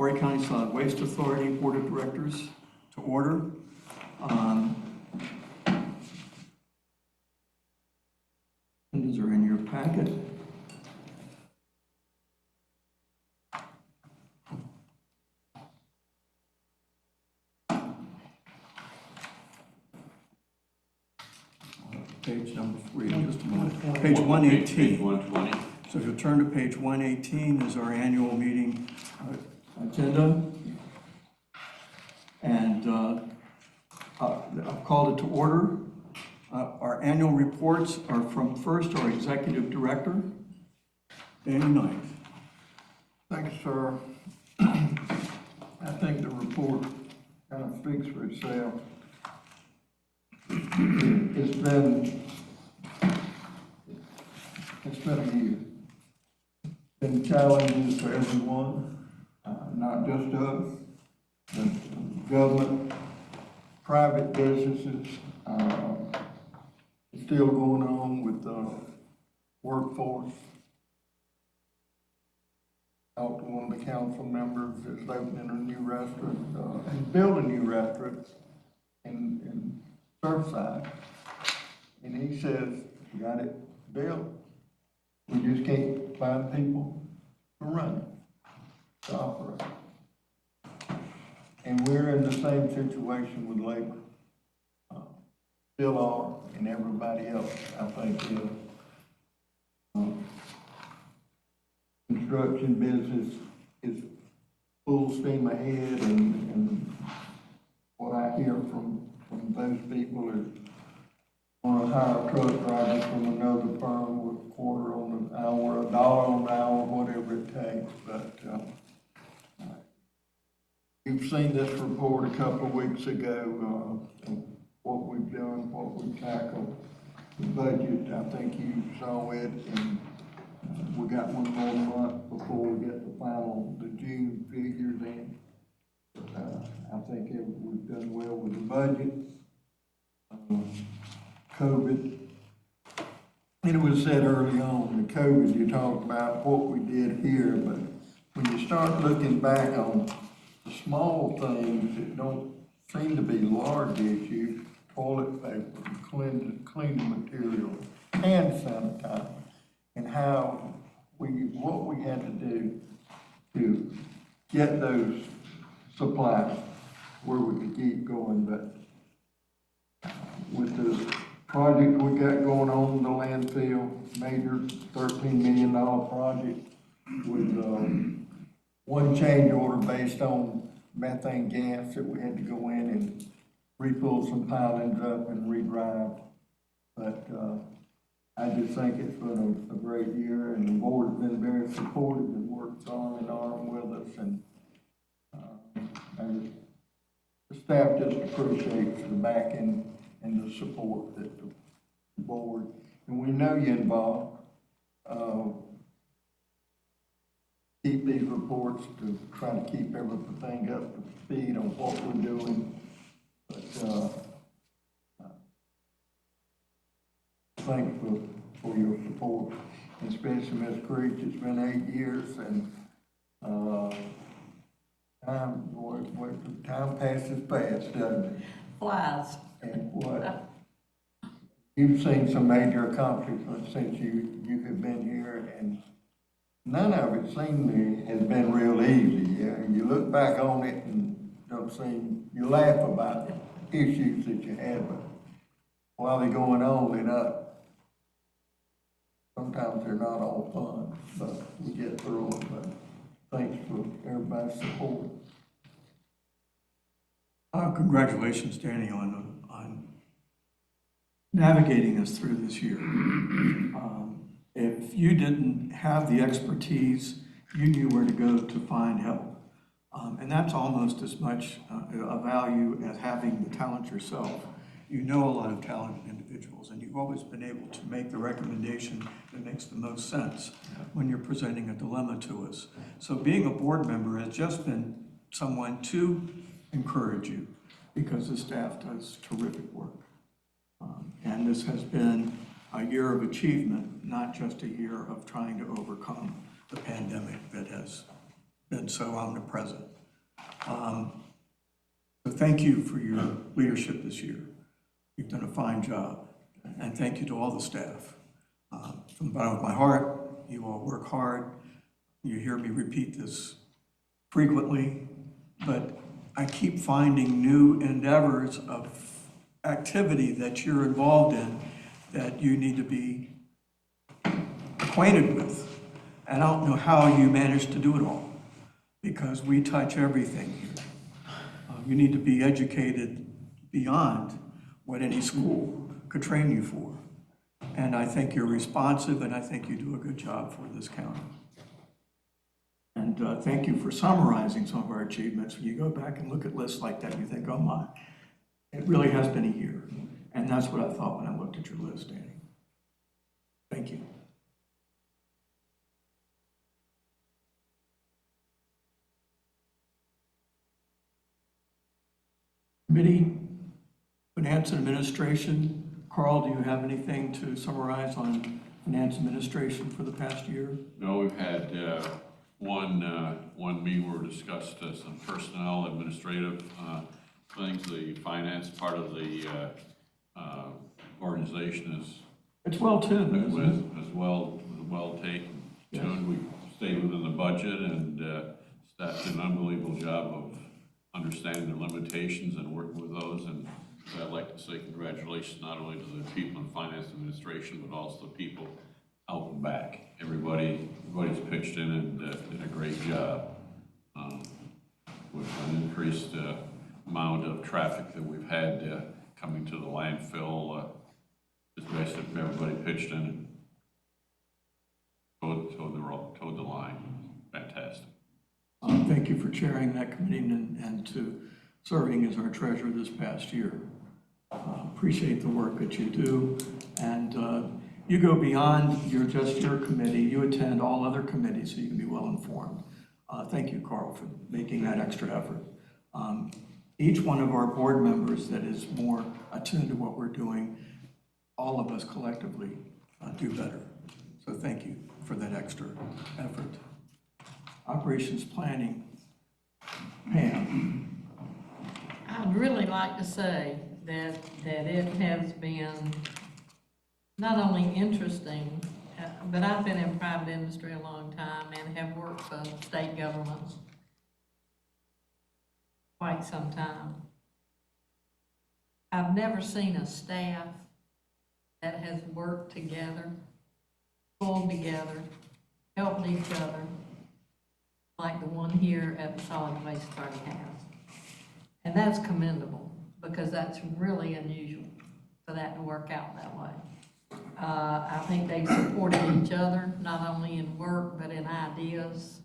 Horry County Solid Waste Authority Board of Directors to order. These are in your packet. Page number 3, just a moment. Page 118. Page 120. So if you'll turn to page 118 is our annual meeting agenda. And I've called it to order. Our annual reports are from first our executive director, Danny Knight. Thanks, sir. I think the report kind of speaks for itself. It's been a year. Been challenges for everyone, not just us, but government, private businesses. Still going on with the workforce. Talked to one of the council members that's opening a new restaurant, and building new restaurants in Surfside. And he says, "We got it built. We just can't find people to run it, to operate." And we're in the same situation with labor. Still are, and everybody else, I think, is. Construction business is full steam ahead, and what I hear from those people is want to hire a truck driver from another firm with a quarter on the hour, $1 on the hour, whatever it takes. But you've seen this report a couple of weeks ago, what we've done, what we've tackled. The budget, I think you saw it, and we got one more month before we get the June figures in. I think we've done well with the budget. COVID, and it was said early on, the COVID, you talked about what we did here, but when you start looking back on the small things that don't seem to be large issues, toilet paper, cleaning materials, hand sanitizer, and how what we had to do to get those supplies where we could keep going. But with the project we got going on in the landfill, major $13 million project with one change order based on methane gas that we had to go in and repull some pilings up and redrive. But I just think it's been a great year, and the board has been very supportive and worked arm in arm with us, and the staff just appreciates the backing and the support that the board, and we know you involved. Keep these reports to try to keep everything up to speed on what we're doing. But thanks for your support, and especially Ms. Creech. It's been 8 years, and time passes fast, doesn't it? Flies. And what you've seen some major accomplishments since you have been here, and none of it seemingly has been real easy. You look back on it and don't seem, you laugh about the issues that you had, but while they're going on, they're not. Sometimes they're not all fun, but we get through them. But thanks for everybody's support. Congratulations, Danny, on navigating us through this year. If you didn't have the expertise, you knew where to go to find help. And that's almost as much a value as having the talent yourself. You know a lot of talented individuals, and you've always been able to make the recommendation that makes the most sense when you're presenting a dilemma to us. So being a board member has just been someone to encourage you, because the staff does terrific work. And this has been a year of achievement, not just a year of trying to overcome the pandemic that has been so omnipresent. So thank you for your leadership this year. You've done a fine job, and thank you to all the staff. From the bottom of my heart, you all work hard. You hear me repeat this frequently, but I keep finding new endeavors of activity that you're involved in that you need to be acquainted with. And I don't know how you manage to do it all, because we touch everything here. You need to be educated beyond what any school could train you for. And I think you're responsive, and I think you do a good job for this county. And thank you for summarizing some of our achievements. When you go back and look at lists like that, you think, oh my, it really has been a year. And that's what I thought when I looked at your list, Danny. Thank you. Committee, Finance and Administration. Carl, do you have anything to summarize on Finance Administration for the past year? No, we've had one meeting where we discussed some personnel, administrative things. The finance part of the organization is It's well tuned, isn't it? as well taken. Tuned. We stayed within the budget, and staff did an unbelievable job of understanding their limitations and working with those. And I'd like to say congratulations not only to the people in finance administration, but also the people out and back. Everybody's pitched in and did a great job. With an increased amount of traffic that we've had coming to the landfill, just basically everybody pitched in and towed the line. Fantastic. Thank you for chairing that committee and to serving as our treasurer this past year. Appreciate the work that you do, and you go beyond your committee. You attend all other committees so you can be well informed. Thank you, Carl, for making that extra effort. Each one of our board members that is more attuned to what we're doing, all of us collectively do better. So thank you for that extra effort. Operations planning, Pam. I'd really like to say that it has been not only interesting, but I've been in private industry a long time and have worked for state governments quite some time. I've never seen a staff that has worked together, pulled together, helped each other, like the one here at the Solid Waste Authority has. And that's commendable, because that's really unusual for that to work out that way. I think they supported each other, not only in work, but in ideas,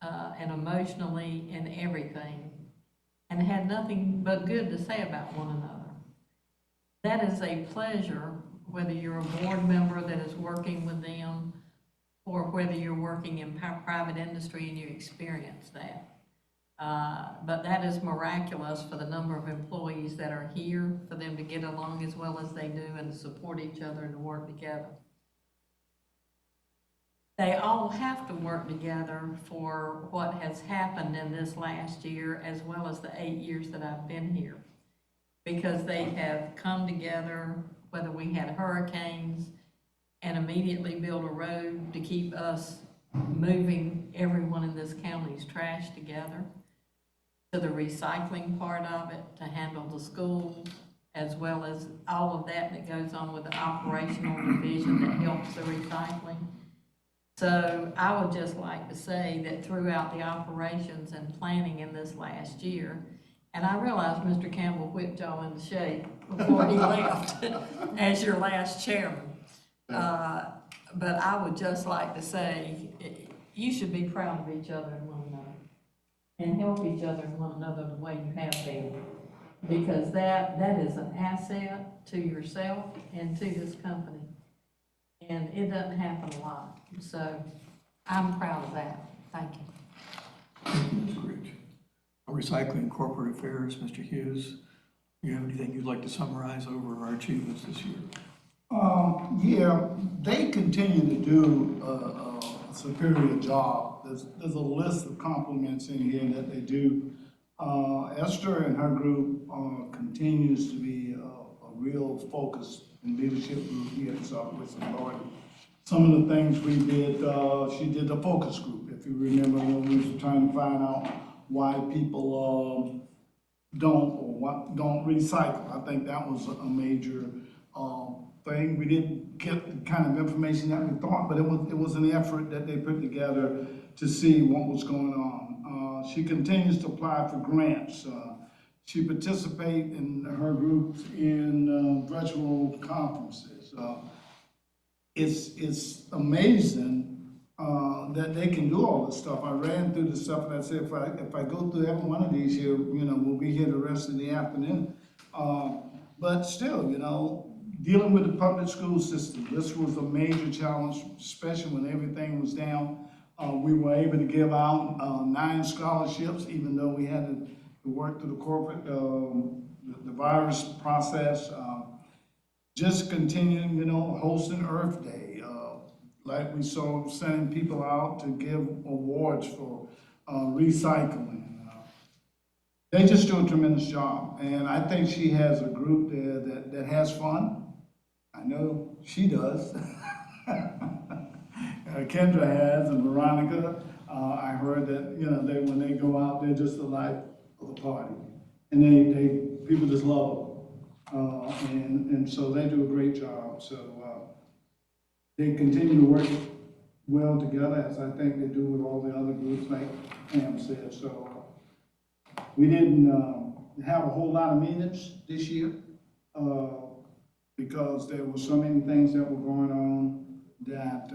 and emotionally in everything, and had nothing but good to say about one another. That is a pleasure, whether you're a board member that is working with them, or whether you're working in private industry and you experience that. But that is miraculous for the number of employees that are here, for them to get along as well as they do and to support each other and to work together. They all have to work together for what has happened in this last year, as well as the 8 years that I've been here, because they have come together, whether we had hurricanes, and immediately build a road to keep us moving everyone in this county's trash together, to the recycling part of it, to handle the schools, as well as all of that goes on with the operational division that helps the recycling. So I would just like to say that throughout the operations and planning in this last year, and I realize Mr. Campbell whipped y'all into shape before he left as your last chairman. But I would just like to say, you should be proud of each other and one another, and help each other and one another the way you have been, because that is an asset to yourself and to this company, and it doesn't happen a lot. So I'm proud of that. Thank you. Thank you, Ms. Rich. Recycling Corporate Affairs, Mr. Hughes, do you have anything you'd like to summarize over our achievements this year? Yeah, they continue to do a superior job. There's a list of compliments in here that they do. Esther and her group continues to be a real focus and leadership group here at Southwest Authority. Some of the things we did, she did the focus group, if you remember, when we was trying to find out why people don't recycle. I think that was a major thing. We didn't get the kind of information that we thought, but it was an effort that they put together to see what was going on. She continues to apply for grants. She participates in her groups in virtual conferences. It's amazing that they can do all this stuff. I ran through the stuff and I said, if I go through every one of these here, we'll be here the rest of the afternoon. But still, dealing with the public school system, this was a major challenge, especially when everything was down. We were able to give out 9 scholarships, even though we had to work through the corporate, the virus process. Just continuing, hosting Earth Day. Like we saw, sending people out to give awards for recycling. They just do a tremendous job. And I think she has a group there that has fun. I know she does. Kendra has, and Veronica. I heard that, when they go out, they're just the life of the party. And people just love them. And so they do a great job. So they continue to work well together, as I think they do with all the other groups, like Pam said. So we didn't have a whole lot of meetings this year because there were so many things that were going on that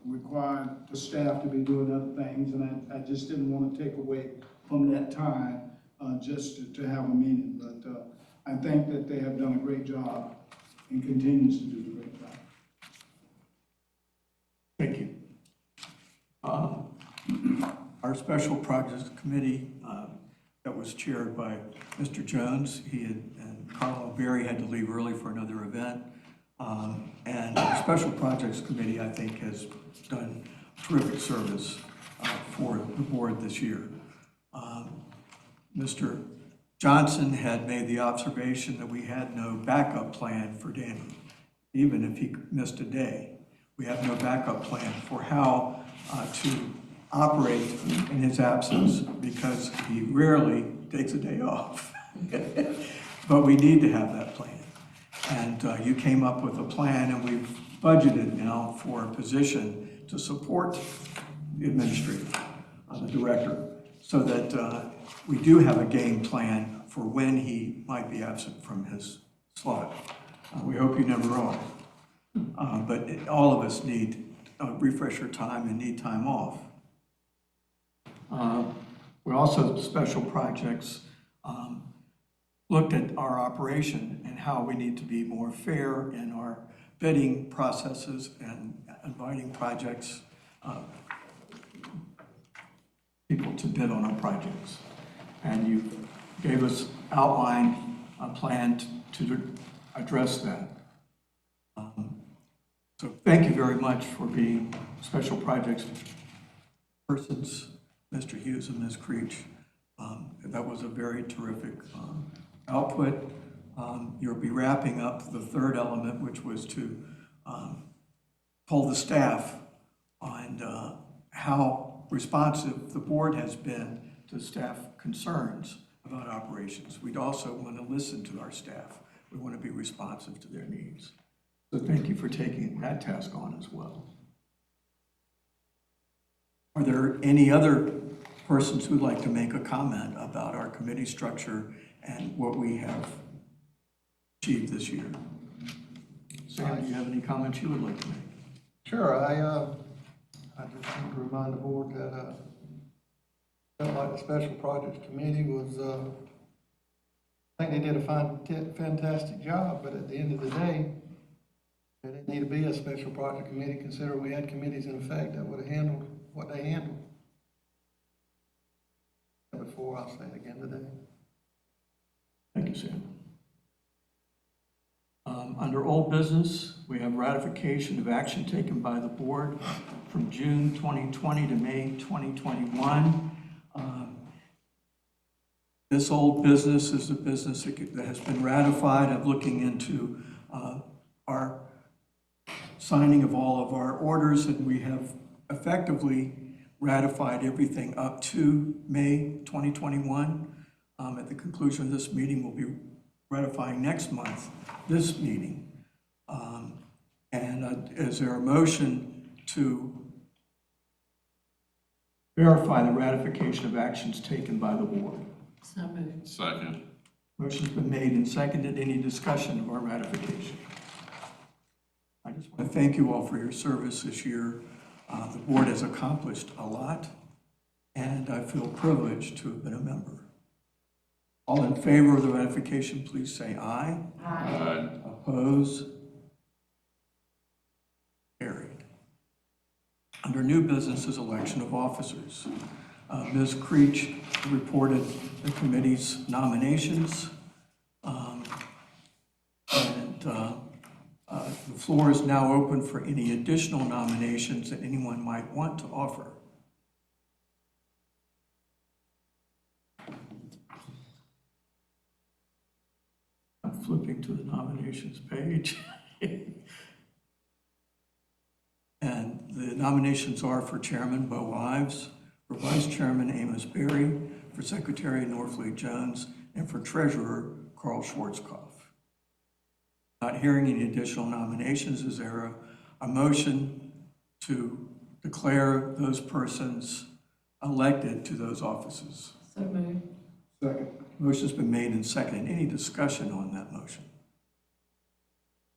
required the staff to be doing other things, and I just didn't want to take away from that time just to have a meeting. But I think that they have done a great job and continues to do a great job. Thank you. Our Special Projects Committee that was chaired by Mr. Jones, and Carlo Berry had to leave early for another event. And the Special Projects Committee, I think, has done terrific service for the board this year. Mr. Johnson had made the observation that we had no backup plan for Danny, even if he missed a day. We have no backup plan for how to operate in his absence because he rarely takes a day off. But we need to have that plan. And you came up with a plan, and we've budgeted now for a position to support the administrator, the director, so that we do have a game plan for when he might be absent from his slot. We hope you never are. But all of us need refresher time and need time off. We also, Special Projects, looked at our operation and how we need to be more fair in our bidding processes and inviting projects, people to bid on our projects. And you gave us outlined a plan to address that. So thank you very much for being Special Projects persons, Mr. Hughes and Ms. Creech. That was a very terrific output. You'll be wrapping up the third element, which was to poll the staff on how responsive the board has been to staff concerns about operations. We'd also want to listen to our staff. We want to be responsive to their needs. So thank you for taking that task on as well. Are there any other persons who'd like to make a comment about our committee structure and what we have achieved this year? Sam, do you have any comments you would like to make? Sure, I just want to remind the board that I felt like the Special Projects Committee was, I think they did a fantastic job, but at the end of the day, there didn't need to be a Special Project Committee, considering we had committees in effect that would have handled what they handled. Before, I'll say it again today. Thank you, Sam. Under old business, we have ratification of action taken by the board from June 2020 to May 2021. This old business is a business that has been ratified. I'm looking into our signing of all of our orders, and we have effectively ratified everything up to May 2021. At the conclusion of this meeting, we'll be ratifying next month, this meeting. Is there a motion to verify the ratification of actions taken by the board? So moved. Second. Motion's been made and seconded. Any discussion of our ratification? I just want to thank you all for your service this year. The board has accomplished a lot, and I feel privileged to have been a member. All in favor of the ratification, please say aye. Aye. Oppose? Carried. Under new business is election of officers. Ms. Creech reported the committee's nominations. The floor is now open for any additional nominations that anyone might want to offer. I'm flipping to the nominations page. And the nominations are for Chairman Bo Ives, for Vice Chairman Amos Berry, for Secretary Norfleet Jones, and for Treasurer Carl Schwarzkopf. Not hearing any additional nominations, is there a motion to declare those persons elected to those offices? So moved. Second. Motion's been made and seconded. Any discussion on that motion?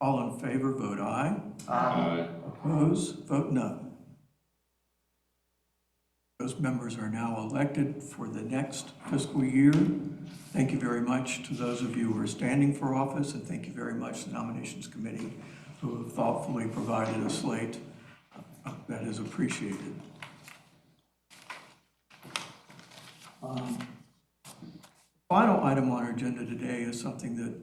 All in favor, vote aye. Aye. Opposed, vote no. Those members are now elected for the next fiscal year. Thank you very much to those of you who are standing for office, and thank you very much to the Nominations Committee who have thoughtfully provided a slate that is appreciated. Final item on our agenda today is something that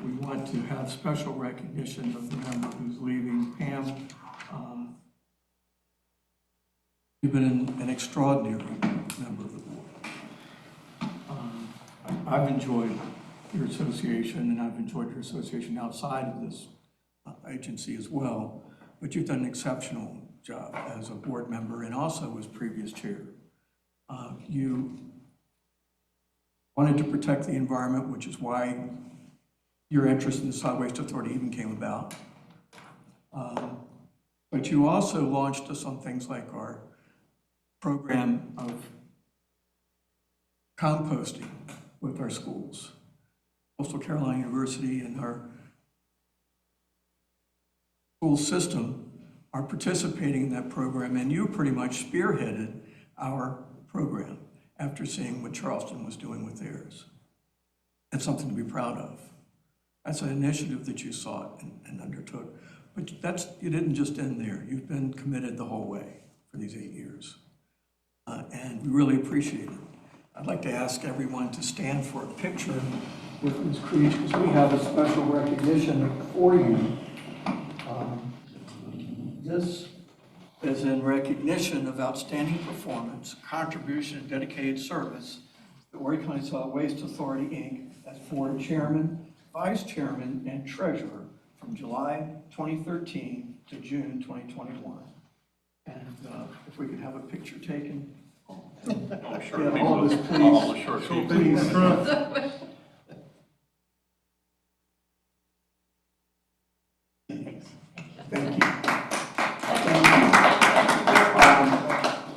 we want to have special recognition of the member who's leaving, Pam. You've been an extraordinary member of the board. I've enjoyed your association, and I've enjoyed your association outside of this agency as well, but you've done an exceptional job as a board member and also as previous chair. You wanted to protect the environment, which is why your interest in the Solid Waste Authority even came about. But you also launched us on things like our program of composting with our schools. Coastal Carolina University and our school system are participating in that program, and you pretty much spearheaded our program after seeing what Charleston was doing with theirs. That's something to be proud of. That's an initiative that you sought and undertook. But you didn't just end there. You've been committed the whole way for these 8 years. And we really appreciate it. I'd like to ask everyone to stand for a picture with Ms. Creech, because we have a special recognition for you. This is in recognition of outstanding performance, contribution, and dedicated service. The Horry County Solid Waste Authority, Inc., as board chairman, vice chairman, and treasurer from July 2013 to June 2021. And if we could have a picture taken. All the short Yeah, people. all this, please. All the short people. Please. Thank you.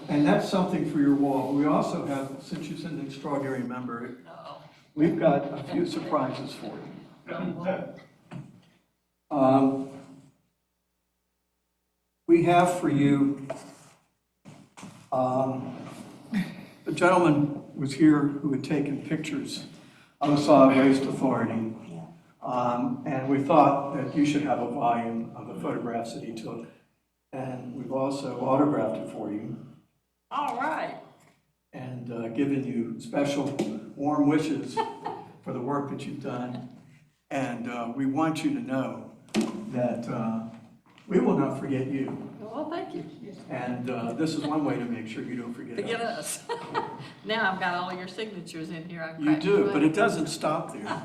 And that's something for your wall. We also have, since you're an extraordinary member, we've got a few surprises for you. We have for you, the gentleman was here who had taken pictures of the Solid Waste Authority. And we thought that you should have a volume of the photographs that he took. And we've also autographed it for you All right. and given you special warm wishes for the work that you've done. And we want you to know that we will not forget you. Well, thank you. And this is one way to make sure you don't forget Forget us. us. Now I've got all your signatures in here. I You cracked do, them but up. it doesn't stop there.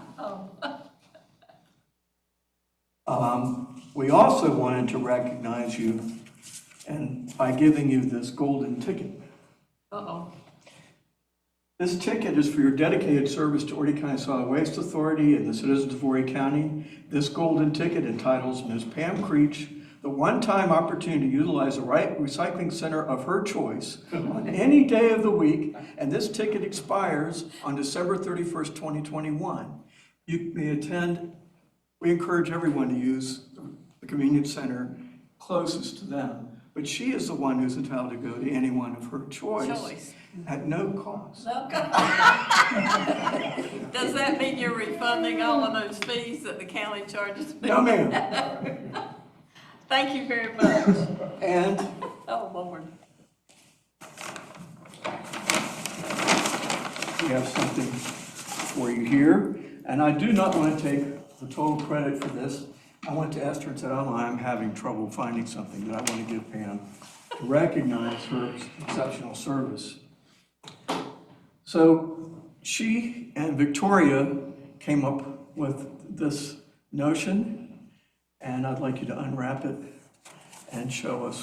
Oh, We also wanted to recognize you and by giving you this golden ticket. uh-oh. This ticket is for your dedicated service to Horry County Solid Waste Authority and the citizens of Horry County. This golden ticket entitles Ms. Pam Creech the one-time opportunity to utilize the right recycling center of her choice on any day of the week, and this ticket expires on December 31st, 2021. You may attend, we encourage everyone to use the convenience center closest to them, but she is the one who's entitled to go to any one of her choice. At no cost. Okay. Does that mean you're refunding all of those fees that the county charges me? No, ma'am. Thank you very much. And Oh, Lord. we have something for you here, and I do not want to take the total credit for this. I went to Esther and said, oh, I'm having trouble finding something that I want to give Pam to recognize her exceptional service. So she and Victoria came up with this notion, and I'd like you to unwrap it and show us.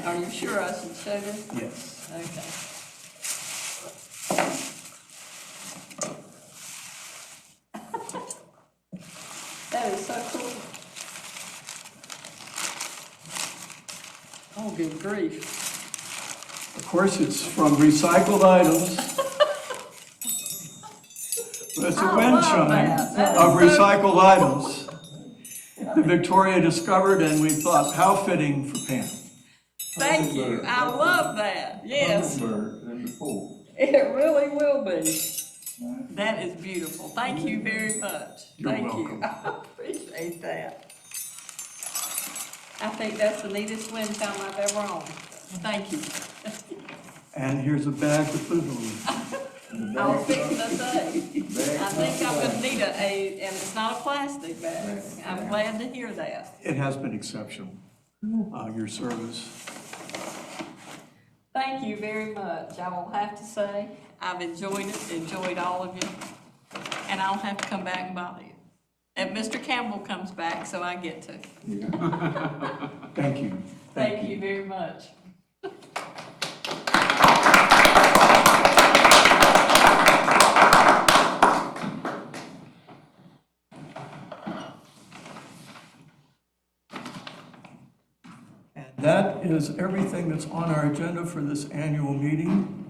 Are you sure I should show this? Yes. Okay. That is so cool. Oh, good grief. Of course, it's from recycled items. But it's a I wind love chime that. That is of so recycled items that Victoria discovered, and we thought, how fitting for Pam. Thank you. I love that. Yes, Hummingbird in the pool. it really will be. That is beautiful. Thank you very much. You're Thank welcome. you. I appreciate that. I think that's the neatest wind chime I've ever owned. Thank you. And here's a bag to put it on. I was fixing to say, I think I'm gonna need and it's not a plastic bag. I'm glad to hear that. It has been exceptional, your service. Thank you very much. I will have to say, I've enjoyed all of you, and I'll have to come back and bother you. And Mr. Campbell comes back, so I get to. Thank you. Thank you very much. And that is everything that's on our agenda for this annual meeting.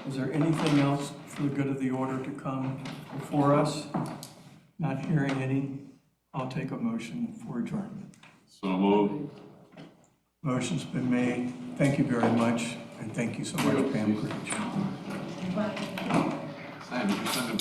Is there anything else for the good of the order to come before us? Not hearing any, I'll take a motion for adjournment. So moved. Motion's been made. Thank you very much, and thank you so much, Pam Creech. Sam, you send him